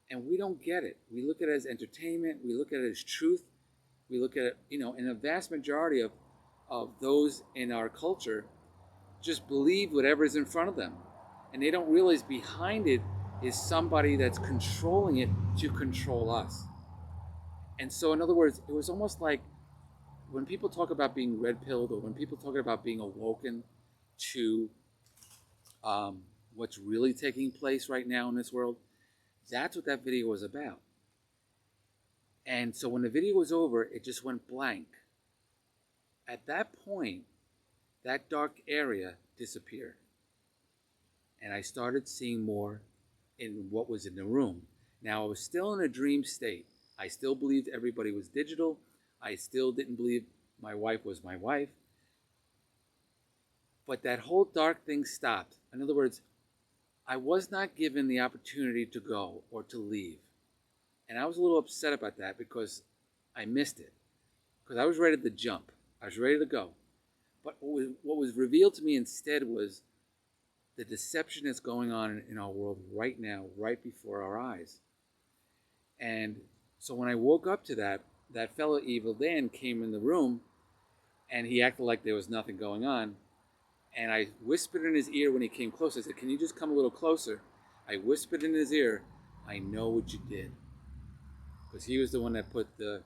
and we don't get it. We look at it as entertainment. We look at it as truth. We look at it, and a vast majority of those in our culture just believe whatever is in front of them. And they don't realize behind it is somebody that's controlling it to control us. And so, in other words, it was almost like when people talk about being red-pilled, or when people talk about being awoken to what's really taking place right now in this world, that's what that video was about. And so when the video was over, it just went blank. At that point, that dark area disappeared. And I started seeing more in what was in the room. Now, I was still in a dream state. I still believed everybody was digital. I still didn't believe my wife was my wife. But that whole dark thing stopped. In other words, I was not given the opportunity to go or to leave. And I was a little upset about that because I missed it. Because I was ready to jump. I was ready to go. But what was revealed to me instead was the deception that's going on in our world right now, right before our eyes. And so when I woke up to that fellow Evil Dan came in the room, and he acted like there was nothing going on. And I whispered in his ear when he came close. I said, "Can you just come a little closer?" I whispered in his ear, "I know what you did." Because he was the one that put the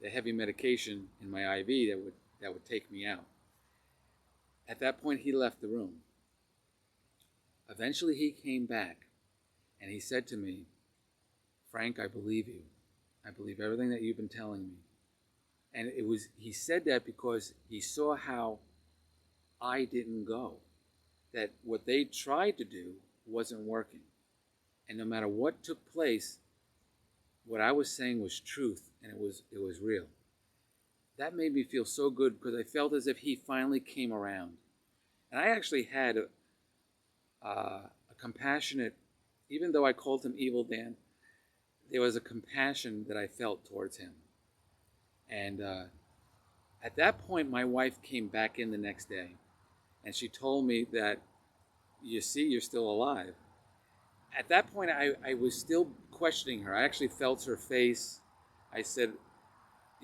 heavy medication in my IV that would take me out. At that point, he left the room. Eventually, he came back, and he said to me, "Frank, I believe you. I believe everything that you've been telling me." And he said that because he saw how I didn't go. That what they tried to do wasn't working. And no matter what took place, what I was saying was truth, and it was real. That made me feel so good because I felt as if he finally came around. And I actually had a compassionate, even though I called him Evil Dan, there was a compassion that I felt towards him. And at that point, my wife came back in the next day, and she told me that, "You see, you're still alive." At that point, I was still questioning her. I actually felt her face. I said,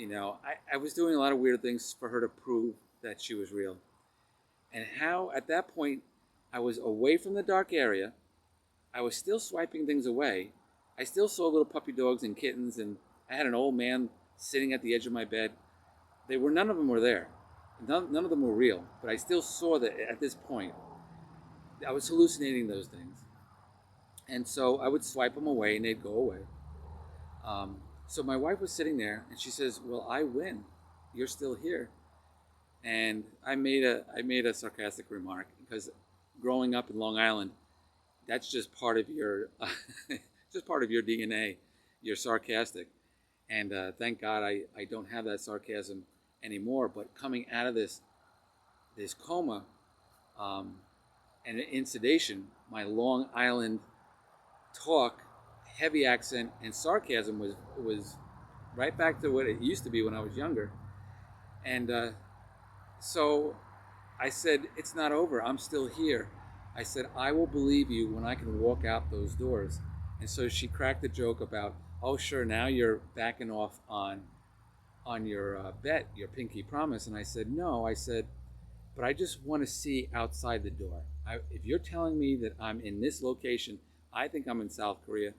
I was doing a lot of weird things for her to prove that she was real. And how, at that point, I was away from the dark area. I was still swiping things away. I still saw little puppy dogs and kittens, and I had an old man sitting at the edge of my bed. None of them were there. None of them were real. But I still saw that at this point. I was hallucinating those things. And so I would swipe them away, and they'd go away. So my wife was sitting there, and she says, "Well, I win. You're still here." And I made a sarcastic remark because growing up in Long Island, that's just part of your just part of your DNA. You're sarcastic, and thank God I don't have that sarcasm anymore. But coming out of this coma and in sedation, my Long Island talk, heavy accent, and sarcasm was right back to what it used to be when I was younger. And so I said, "It's not over. I'm still here." I said, "I will believe you when I can walk out those doors." And so she cracked the joke about, oh, sure, now you're backing off on your bet, your pinky promise. And I said, no. I said, but I just want to see outside the door. If you're telling me that I'm in this location, I think I'm in South Korea.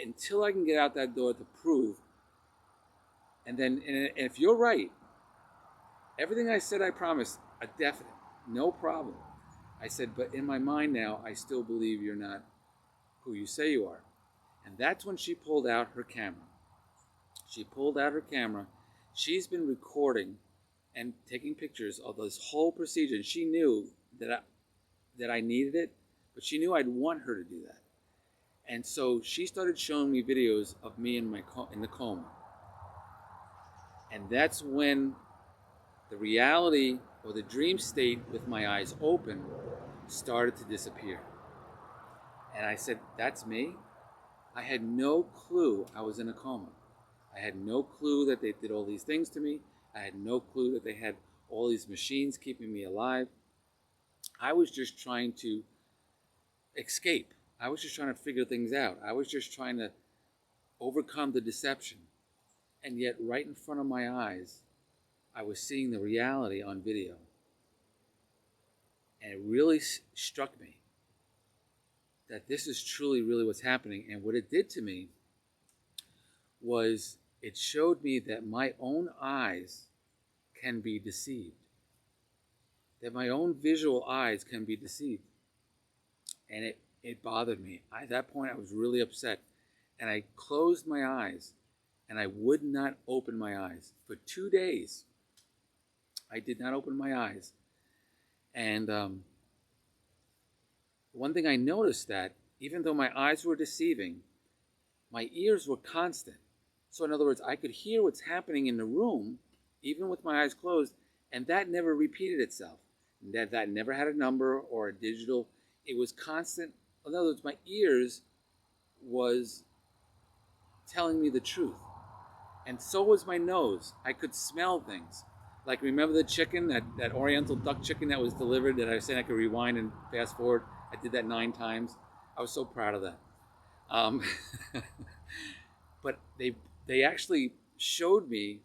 Until I can get out that door to prove, and then and if you're right, everything I said I promised, a definite, no problem. I said, but in my mind now, I still believe you're not who you say you are. And that's when she pulled out her camera. She pulled out her camera. She's been recording and taking pictures of this whole procedure. And she knew that I needed it, but she knew I'd want her to do that. And so she started showing me videos of me in the coma. And that's when the reality or the dream state with my eyes open started to disappear. And I said, that's me? I had no clue I was in a coma. I had no clue that they did all these things to me. I had no clue that they had all these machines keeping me alive. I was just trying to escape. I was just trying to figure things out. I was just trying to overcome the deception. And yet, right in front of my eyes, I was seeing the reality on video. And it really struck me that this is truly, really what's happening. And what it did to me was it showed me that my own eyes can be deceived. That my own visual eyes can be deceived. And it bothered me. At that point, I was really upset. And I closed my eyes, and I would not open my eyes. For 2 days, I did not open my eyes. And one thing I noticed that, even though my eyes were deceiving, my ears were constant. So in other words, I could hear what's happening in the room, even with my eyes closed, and that never repeated itself. That never had a number or a digital. It was constant. In other words, my ears was telling me the truth. And so was my nose. I could smell things. Like, remember the chicken, that oriental duck chicken that was delivered that I was saying I could rewind and fast forward? I did that 9 times. I was so proud of that. But they actually showed me,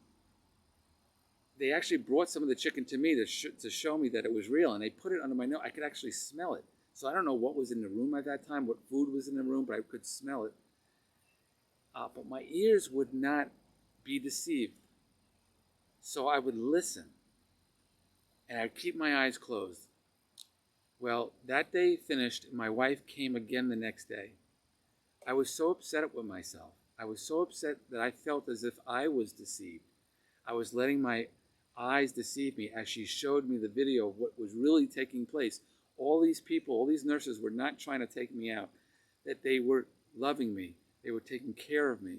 they actually brought some of the chicken to me to show me that it was real, and they put it under my nose. I could actually smell it. So I don't know what was in the room at that time, what food was in the room, but I could smell it. But my ears would not be deceived. So I would listen, and I'd keep my eyes closed. Well, that day finished, and my wife came again the next day. I was so upset with myself. I was so upset that I felt as if I was deceived. I was letting my eyes deceive me as she showed me the video of what was really taking place. All these people, all these nurses were not trying to take me out, that they were loving me. They were taking care of me.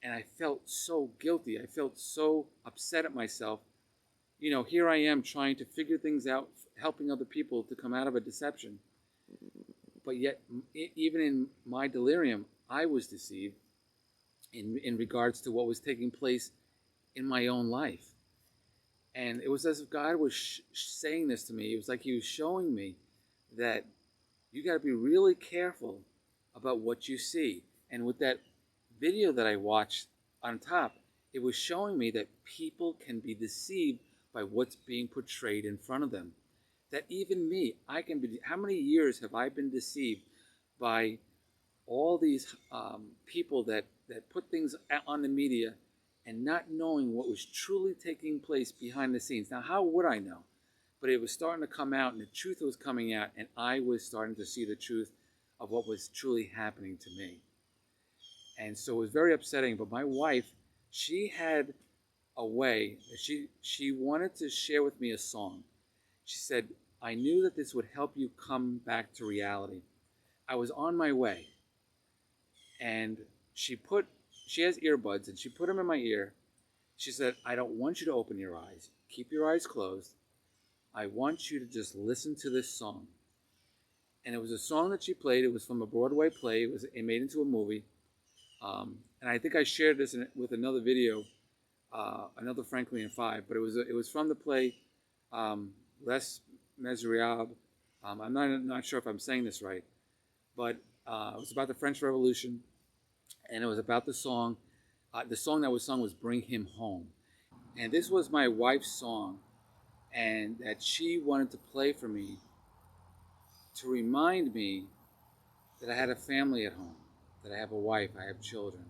And I felt so guilty. I felt so upset at myself. You know, here I am trying to figure things out, helping other people to come out of a deception. But yet, even in my delirium, I was deceived in regards to what was taking place in my own life. And it was as if God was saying this to me. It was like he was showing me that you got to be really careful about what you see. And with that video that I watched on top, it was showing me that people can be deceived by what's being portrayed in front of them. That even me, I can be. How many years have I been deceived by all these people that put things on the media and not knowing what was truly taking place behind the scenes? Now, how would I know? But it was starting to come out, and the truth was coming out, and I was starting to see the truth of what was truly happening to me. And so it was very upsetting. But my wife, she had a way that she wanted to share with me a song. She said, I knew that this would help you come back to reality. I was on my way. And she has earbuds, and she put them in my ear. She said, I don't want you to open your eyes. Keep your eyes closed. I want you to just listen to this song. And it was a song that she played. It was from a Broadway play. It made into a movie. And I think I shared this with another video, another Frankly in 5. But it was from the play Les Miserables. I'm not sure if I'm saying this right. But It was about the French Revolution, and it was about the song. The song that was sung was "Bring Him Home," and this was my wife's song, and that she wanted to play for me to remind me that I had a family at home, that I have a wife, I have children.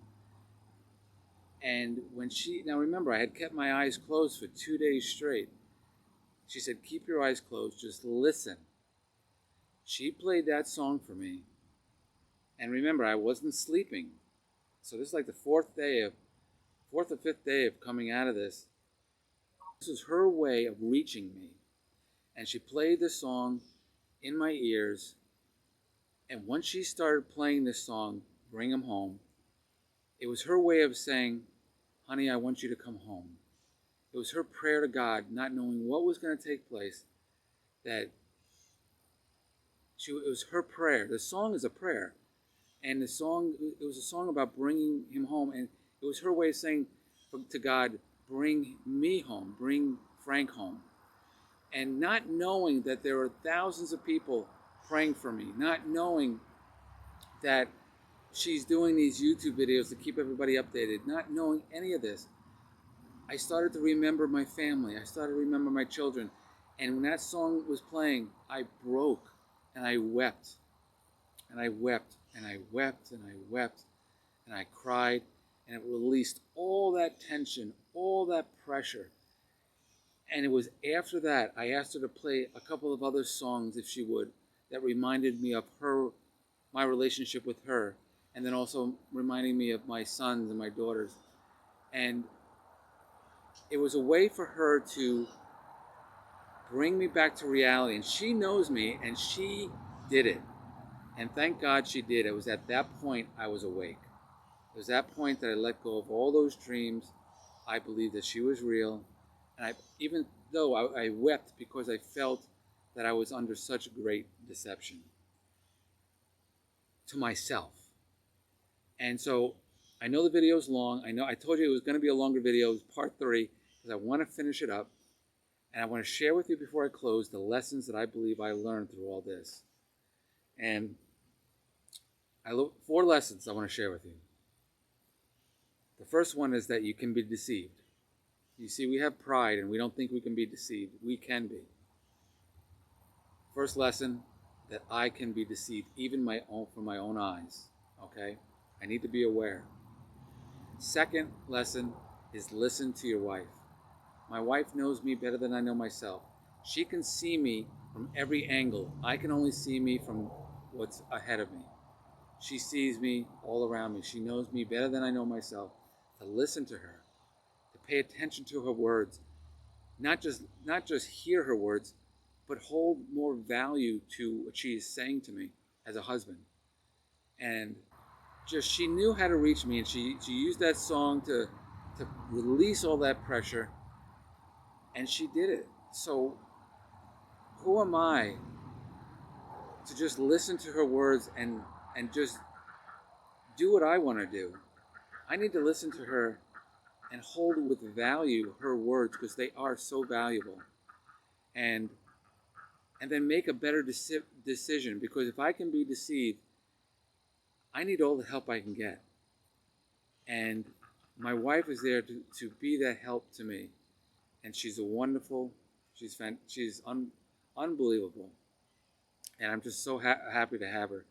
And when now remember, I had kept my eyes closed for 2 days straight. She said, keep your eyes closed, just listen. She played that song for me. And remember, I wasn't sleeping. So this is like the fourth or fifth day of coming out of this. This was her way of reaching me. And she played this song in my ears. And once she started playing this song, Bring 'Em Home, it was her way of saying, honey, I want you to come home. It was her prayer to God, not knowing what was going to take place, that it was her prayer. The song is a prayer. And it was a song about bringing him home. And it was her way of saying to God, bring me home, bring Frank home. And not knowing that there were thousands of people praying for me, not knowing that she's doing these YouTube videos to keep everybody updated, not knowing any of this, I started to remember my family. I started to remember my children. And when that song was playing, I broke and I wept. And I wept and I wept and I wept and I cried. And it released all that tension, all that pressure. And it was after that I asked her to play a couple of other songs, if she would, that reminded me of my relationship with her. And then also reminding me of my sons and my daughters. And it was a way for her to bring me back to reality. And she knows me, and she did it. And thank God she did. It was at that point I was awake. It was that point that I let go of all those dreams. I believed that she was real. And even though I wept because I felt that I was under such great deception to myself. And so I know the video is long. I told you it was going to be a longer video. It was part 3 because I want to finish it up. And I want to share with you before I close the lessons that I believe I learned through all this. And 4 lessons I want to share with you. The first one is that you can be deceived. You see, we have pride and we don't think we can be deceived. We can be. First lesson, that I can be deceived, even from my own eyes. Okay? I need to be aware. Second lesson is listen to your wife. My wife knows me better than I know myself. She can see me from every angle. I can only see me from what's ahead of me. She sees me all around me. She knows me better than I know myself. To listen to her, to pay attention to her words, not just hear her words, but hold more value to what she is saying to me as a husband. And just she knew how to reach me, and she used that song to release all that pressure, and she did it. So who am I to just listen to her words and just do what I want to do? I need to listen to her and hold with value her words, because they are so valuable, and then make a better decision, because if I can be deceived, I need all the help I can get. And my wife is there to be that help to me, and she's unbelievable, and I'm just so happy to have her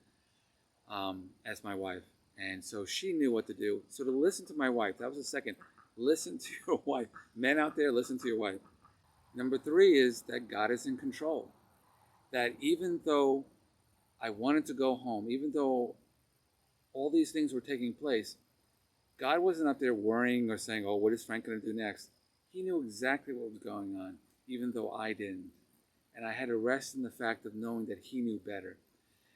as my wife. And so she knew what to do. So to listen to my wife, that was the second. Listen to your wife. Men out there, listen to your wife. Number 3 is that God is in control. That even though I wanted to go home, even though all these things were taking place, God wasn't up there worrying or saying, oh, what is Frank going to do next? He knew exactly what was going on, even though I didn't. And I had to rest in the fact of knowing that he knew better.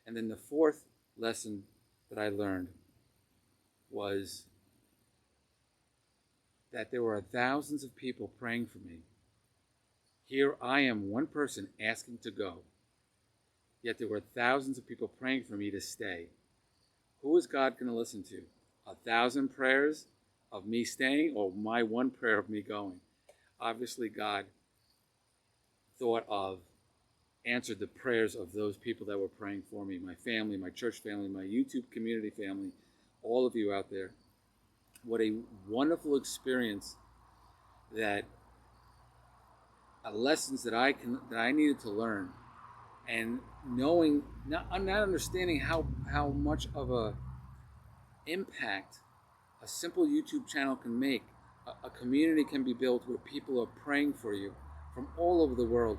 And then the 4th lesson that I learned was that there were thousands of people praying for me. Here I am, one person asking to go. Yet there were thousands of people praying for me to stay. Who is God going to listen to? 1,000 prayers of me staying, or my one prayer of me going? Obviously, God thought of answered the prayers of those people that were praying for me, my family, my church family, my YouTube community family, all of you out there. What a wonderful experience that lessons that I needed to learn, and knowing, not understanding how much of a impact a simple YouTube channel can make. A community can be built where people are praying for you from all over the world.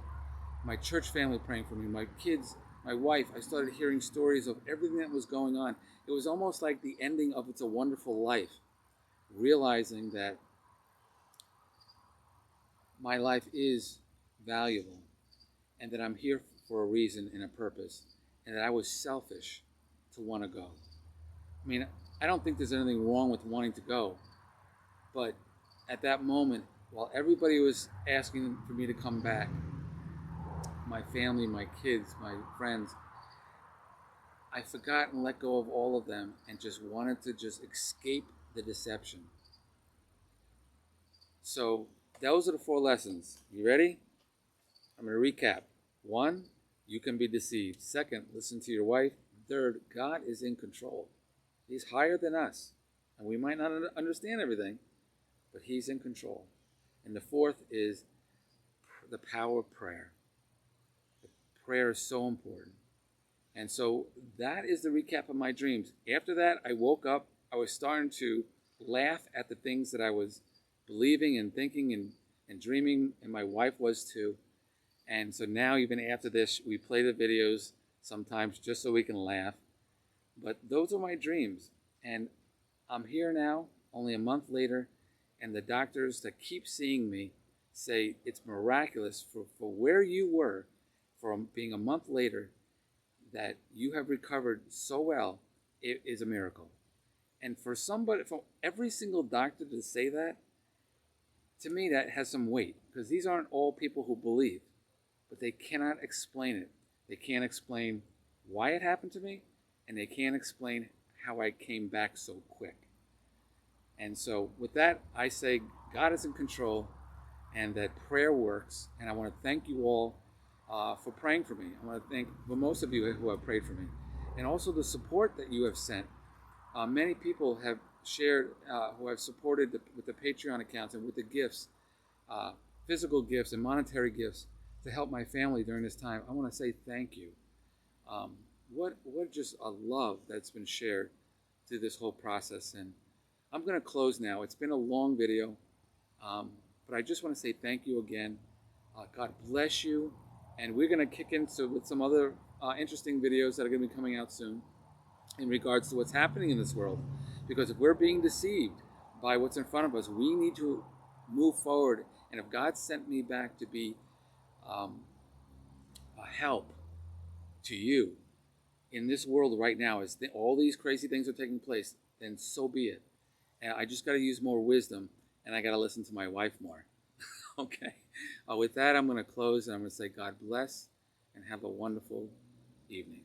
My church family praying for me, my kids, my wife. I started hearing stories of everything that was going on. It was almost like the ending of It's a Wonderful Life, realizing that my life is valuable and that I'm here for a reason and a purpose, and that I was selfish to want to go. I mean, I don't think there's anything wrong with wanting to go, but at that moment, while everybody was asking for me to come back, my family, my kids, my friends, I forgot and let go of all of them and just wanted to just escape the deception. So those are the 4 lessons. You ready? I'm going to recap. 1, you can be deceived. 2nd, listen to your wife. 3rd, God is in control. He's higher than us, and we might not understand everything, but He's in control. And the 4th is the power of prayer. Prayer is so important. And so that is the recap of my dreams. After that, I woke up. I was starting to laugh at the things that I was believing and thinking and dreaming, and my wife was too. And so now, even after this, we play the videos sometimes just so we can laugh. But those are my dreams. And I'm here now, only a month later, and the doctors that keep seeing me say it's miraculous for where you were from being a month later, that you have recovered so well. It is a miracle. And for every single doctor to say that, to me, that has some weight, because these aren't all people who believe, but they cannot explain it. They can't explain why it happened to me, and they can't explain how I came back so quick. And so with that, I say God is in control and that prayer works. And I want to thank you all for praying for me. I want to thank most of you who have prayed for me, and also the support that you have sent. Many people have shared, who have supported with the Patreon accounts and with the gifts, physical gifts and monetary gifts to help my family during this time. I want to say thank you. What just a love that's been shared through this whole process. And I'm going to close now. It's been a long video, but I just want to say thank you again. God bless you. And we're going to kick into with some other interesting videos that are going to be coming out soon in regards to what's happening in this world. Because if we're being deceived by what's in front of us, we need to move forward. And if God sent me back to be a help to you in this world right now, as all these crazy things are taking place, then so be it. And I just got to use more wisdom, and I got to listen to my wife more. Okay. With that, I'm going to close, and I'm going to say God bless and have a wonderful evening.